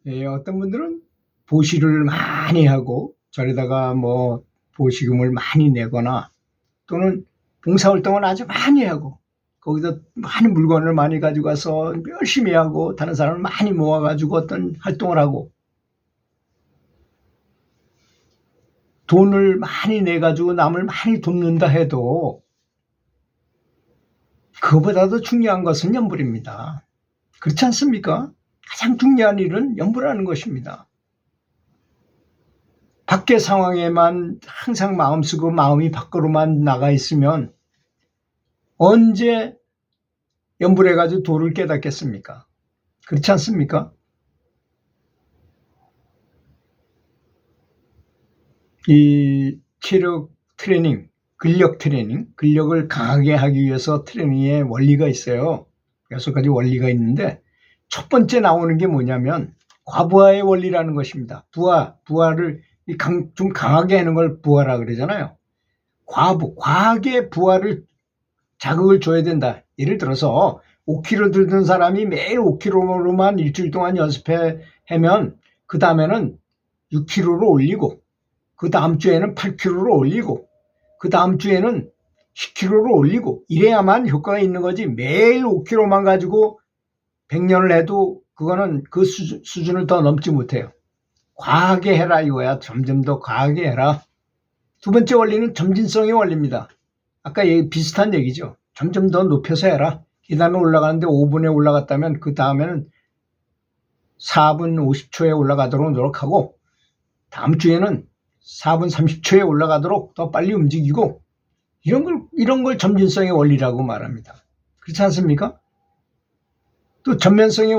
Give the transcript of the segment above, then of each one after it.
어떤 분들은 보시를 많이 하고 절에다가 뭐 보시금을 많이 내거나 또는 봉사활동을 아주 많이 하고 거기서 많은 물건을 많이 가지고 가서 열심히 하고 다른 사람을 많이 모아가지고 어떤 활동을 하고 돈을 많이 내가지고 남을 많이 돕는다 해도 그거보다도 중요한 것은 연불입니다. 그렇지 않습니까? 가장 중요한 일은 연불하는 것입니다. 밖의 상황에만 항상 마음 쓰고 마음이 밖으로만 나가 있으면 언제 연불해가지고 도를 깨닫겠습니까? 그렇지 않습니까? 이 체력 트레이닝, 근력 트레이닝, 근력을 강하게 하기 위해서 트레이닝의 원리가 있어요. 6가지 원리가 있는데 첫 번째 나오는 게 뭐냐면 과부하의 원리라는 것입니다. 부하를 좀 강하게 하는 걸 부하라 그러잖아요. 과하게 부하를 자극을 줘야 된다. 예를 들어서 5kg 들던 사람이 매일 5kg로만 일주일 동안 연습하면 그 다음에는 6kg로 올리고 그 다음 주에는 8kg로 올리고 그 다음 주에는 10kg로 올리고 이래야만 효과가 있는 거지 매일 5kg만 가지고 100년을 해도 그거는 그 수준을 더 넘지 못해요. 과하게 해라 이거야. 점점 더 과하게 해라. 두 번째 원리는 점진성의 원리입니다. 아까 비슷한 얘기죠. 점점 더 높여서 해라. 계단을 올라가는데 5분에 올라갔다면 그 다음에는 4분 50초에 올라가도록 노력하고 다음 주에는 4분 30초에 올라가도록 더 빨리 움직이고 이런 걸 점진성의 원리라고 말합니다. 그렇지 않습니까? 또 전면성의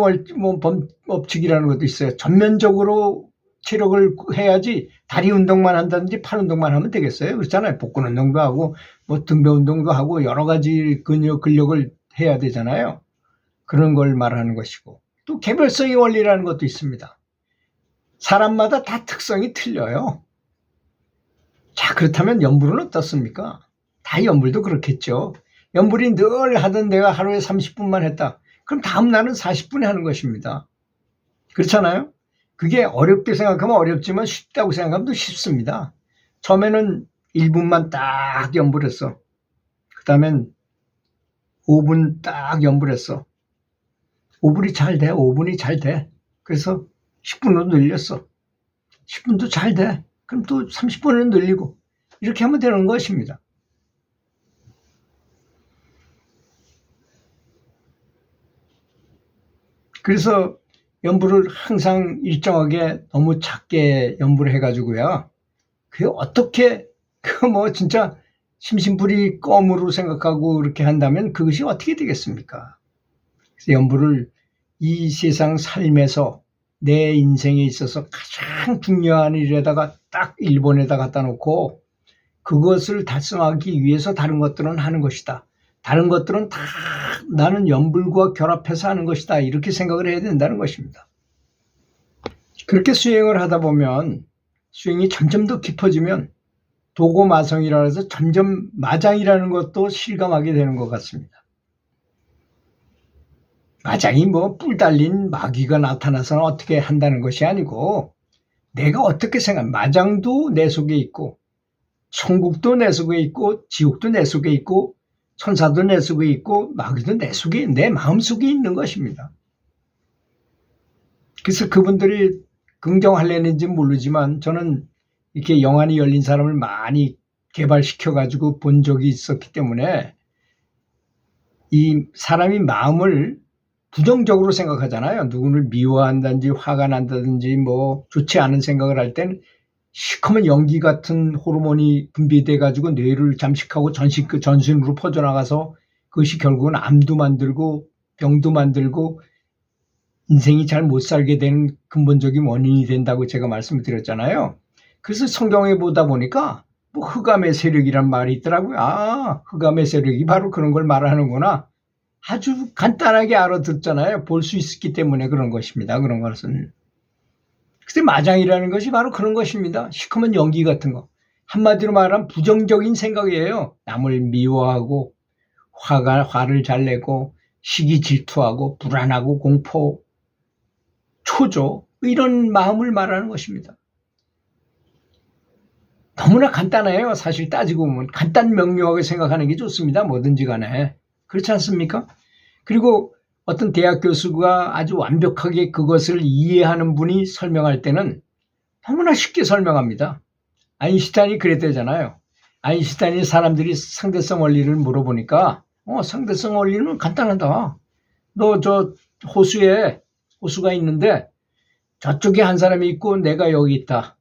법칙이라는 것도 있어요. 전면적으로 체력을 해야지 다리 운동만 한다든지 팔 운동만 하면 되겠어요. 그렇잖아요. 복근 운동도 하고 뭐 등배 운동도 하고 여러 가지 근력을 해야 되잖아요. 그런 걸 말하는 것이고 또 개별성의 원리라는 것도 있습니다. 사람마다 다 특성이 틀려요. 자, 그렇다면 연불은 어떻습니까? 다 연불도 그렇겠죠. 연불이 늘 하던 내가 하루에 30분만 했다. 그럼 다음 날은 40분에 하는 것입니다. 그렇잖아요? 그게 어렵게 생각하면 어렵지만 쉽다고 생각하면 또 쉽습니다. 처음에는 1분만 딱 연불했어. 그 다음엔 5분 딱 연불했어. 5분이 잘 돼. 5분이 잘 돼. 그래서 10분으로 늘렸어. 10분도 잘 돼. 그럼 또 30분으로 늘리고 이렇게 하면 되는 것입니다. 그래서 연불을 항상 일정하게 너무 작게 연불을 해가지고요. 그게 어떻게 진짜 심심풀이 껌으로 생각하고 이렇게 한다면 그것이 어떻게 되겠습니까? 그래서 연불을 이 세상 삶에서 내 인생에 있어서 가장 중요한 일에다가 딱 1번에다 갖다 놓고 그것을 달성하기 위해서 다른 것들은 하는 것이다. 다른 것들은 다 나는 연불과 결합해서 하는 것이다. 이렇게 생각을 해야 된다는 것입니다. 그렇게 수행을 하다 보면 수행이 점점 더 깊어지면 도고마성이라 해서 점점 마장이라는 것도 실감하게 되는 것 같습니다. 마장이 뿔 달린 마귀가 나타나서는 어떻게 한다는 것이 아니고 내가 어떻게 마장도 내 속에 있고 천국도 내 속에 있고 지옥도 내 속에 있고 천사도 내 속에 있고 마귀도 내 마음속에 있는 것입니다. 그래서 그분들이 긍정하려는지 모르지만 저는 이렇게 영안이 열린 사람을 많이 개발시켜가지고 본 적이 있었기 때문에 이 사람이 마음을 부정적으로 생각하잖아요. 누구를 미워한다든지 화가 난다든지 좋지 않은 생각을 할 땐 시커먼 연기 같은 호르몬이 분비돼 가지고 뇌를 잠식하고 전신으로 퍼져나가서 그것이 결국은 암도 만들고 병도 만들고 인생이 잘 못 살게 되는 근본적인 원인이 된다고 제가 말씀을 드렸잖아요. 그래서 성경에 보다 보니까 흑암의 세력이란 말이 있더라고요. 흑암의 세력이 바로 그런 걸 말하는구나. 아주 간단하게 알아듣잖아요. 볼 수 있기 때문에 그런 것입니다. 그런 것은. 근데 마장이라는 것이 바로 그런 것입니다. 시커먼 연기 같은 거. 한마디로 말하면 부정적인 생각이에요. 남을 미워하고 화를 잘 내고 시기 질투하고 불안하고 공포 초조 이런 마음을 말하는 것입니다. 너무나 간단해요. 사실 따지고 보면 간단 명료하게 생각하는 게 좋습니다. 뭐든지 간에. 그렇지 않습니까? 그리고 어떤 대학 교수가 아주 완벽하게 그것을 이해하는 분이 설명할 때는 너무나 쉽게 설명합니다. 아인슈타인이 그랬대잖아요. 아인슈타인이 사람들이 상대성 원리를 물어보니까 상대성 원리는 간단하다. 너 저 호수가 있는데 저쪽에 한 사람이 있고 내가 여기 있다.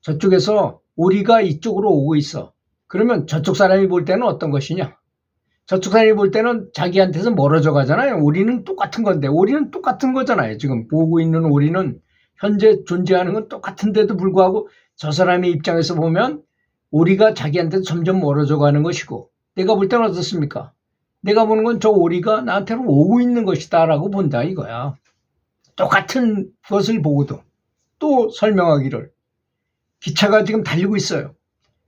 저쪽에서 오리가 이쪽으로 오고 있어. 그러면 저쪽 사람이 볼 때는 어떤 것이냐? 저쪽 사람이 볼 때는 자기한테서 멀어져 가잖아요. 오리는 똑같은 건데, 오리는 똑같은 거잖아요. 지금 보고 있는 오리는 현재 존재하는 건 똑같은데도 불구하고 저 사람의 입장에서 보면 오리가 자기한테 점점 멀어져 가는 것이고, 내가 볼 때는 어떻습니까? 내가 보는 건 저 오리가 나한테로 오고 있는 것이다 라고 본다 이거야. 똑같은 것을 보고도 또 설명하기를 기차가 지금 달리고 있어요.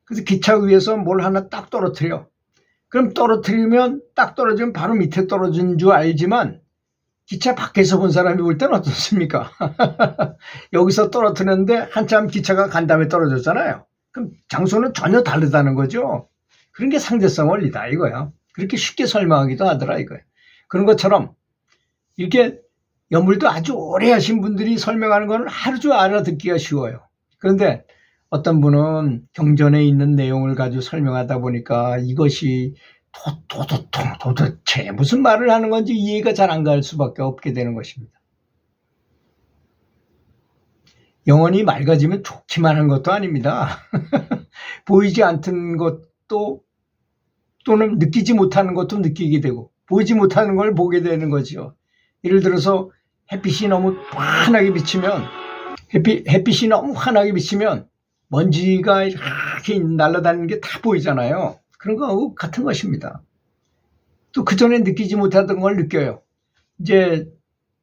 그래서 기차 위에서 뭘 하나 딱 떨어뜨려. 그럼 떨어뜨리면 딱 떨어지면 바로 밑에 떨어진 줄 알지만 기차 밖에서 본 사람이 볼 때는 어떻습니까? 여기서 떨어뜨렸는데 한참 기차가 간 다음에 떨어졌잖아요. 그럼 장소는 전혀 다르다는 거죠. 그런 게 상대성 원리다 이거야. 그렇게 쉽게 설명하기도 하더라 이거야. 그런 것처럼 이렇게 연물도 아주 오래 하신 분들이 설명하는 건 하루 종일 알아듣기가 쉬워요. 그런데 어떤 분은 경전에 있는 내용을 가지고 설명하다 보니까 이것이 도대체 무슨 말을 하는 건지 이해가 잘 안 갈 수밖에 없게 되는 것입니다. 영혼이 맑아지면 좋기만 한 것도 아닙니다. 보이지 않던 것도 또는 느끼지 못하는 것도 느끼게 되고 보이지 못하는 걸 보게 되는 거죠. 예를 들어서 햇빛이 너무 환하게 비치면 햇빛이 너무 환하게 비치면 먼지가 이렇게 날아다니는 게 다 보이잖아요. 그런 거하고 같은 것입니다. 또 그전에 느끼지 못하던 걸 느껴요. 이제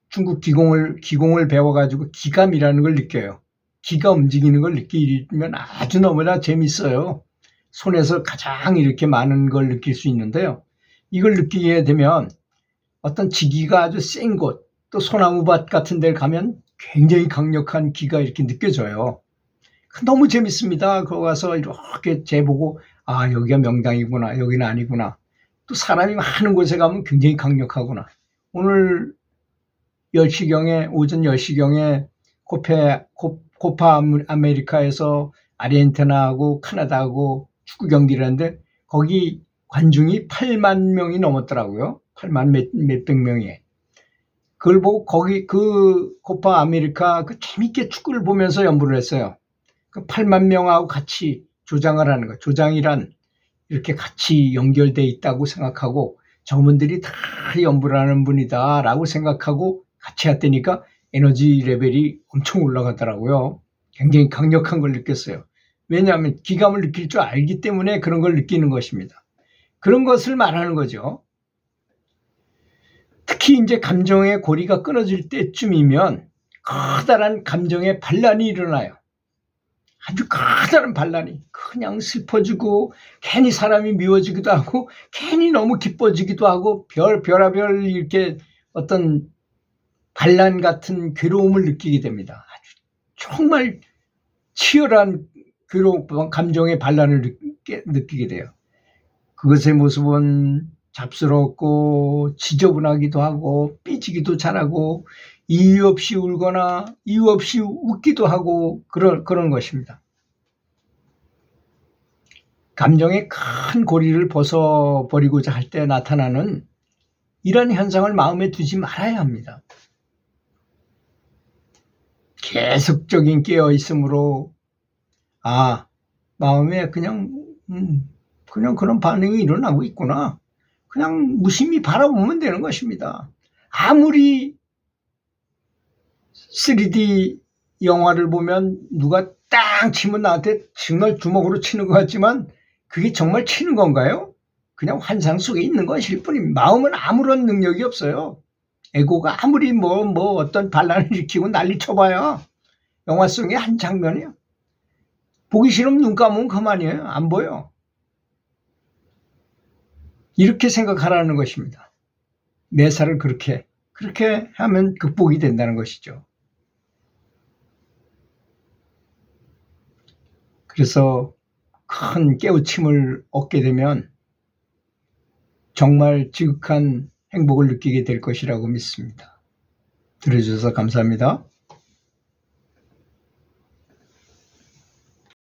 중국 기공을 배워가지고 기감이라는 걸 느껴요. 기가 움직이는 걸 느끼면 아주 너무나 재밌어요. 손에서 가장 이렇게 많은 걸 느낄 수 있는데요. 이걸 느끼게 되면 어떤 지기가 아주 센 곳, 또 소나무밭 같은 데를 가면 굉장히 강력한 기가 이렇게 느껴져요. 너무 재밌습니다. 거기 가서 이렇게 재보고 여기가 명당이구나, 여기는 아니구나. 또 사람이 많은 곳에 가면 굉장히 강력하구나. 오늘 오전 10시경에 코파 아메리카에서 아르헨티나하고 카나다하고 축구 경기를 했는데 거기 관중이 8만 명이 넘었더라고요. 8만 몇백 명이. 그걸 보고 거기 코파 아메리카 재밌게 축구를 보면서 연구를 했어요. 8만 명하고 같이 조장을 하는 거. 조장이란 이렇게 같이 연결돼 있다고 생각하고 저분들이 다 연구를 하는 분이다라고 생각하고 같이 했다니까 에너지 레벨이 엄청 올라가더라고요. 굉장히 강력한 걸 느꼈어요. 왜냐하면 기감을 느낄 줄 알기 때문에 그런 걸 느끼는 것입니다. 그런 것을 말하는 거죠. 특히 이제 감정의 고리가 끊어질 때쯤이면 커다란 감정의 반란이 일어나요. 아주 커다란 반란이 그냥 슬퍼지고 괜히 사람이 미워지기도 하고 괜히 너무 기뻐지기도 하고 별하별 이렇게 어떤 반란 같은 괴로움을 느끼게 됩니다. 아주 정말 치열한 감정의 반란을 느끼게 돼요. 그것의 모습은 잡스럽고 지저분하기도 하고 삐지기도 잘하고 이유 없이 울거나 이유 없이 웃기도 하고 그런 것입니다. 감정의 큰 고리를 벗어버리고자 할 때 나타나는 이런 현상을 마음에 두지 말아야 합니다. 계속적인 깨어있음으로 마음에 그냥 그런 반응이 일어나고 있구나. 그냥 무심히 바라보면 되는 것입니다. 아무리 3D 영화를 보면 누가 땅 치면 나한테 정말 주먹으로 치는 것 같지만 그게 정말 치는 건가요? 그냥 환상 속에 있는 것일 뿐입니다. 마음은 아무런 능력이 없어요. 에고가 아무리 어떤 반란을 일으키고 난리 쳐봐야 영화 속의 한 장면이에요. 보기 싫으면 눈 감으면 그만이에요. 안 보여. 이렇게 생각하라는 것입니다. 매사를 그렇게 하면 극복이 된다는 것이죠. 그래서 큰 깨우침을 얻게 되면 정말 지극한 행복을 느끼게 될 것이라고 믿습니다. 들어주셔서 감사합니다.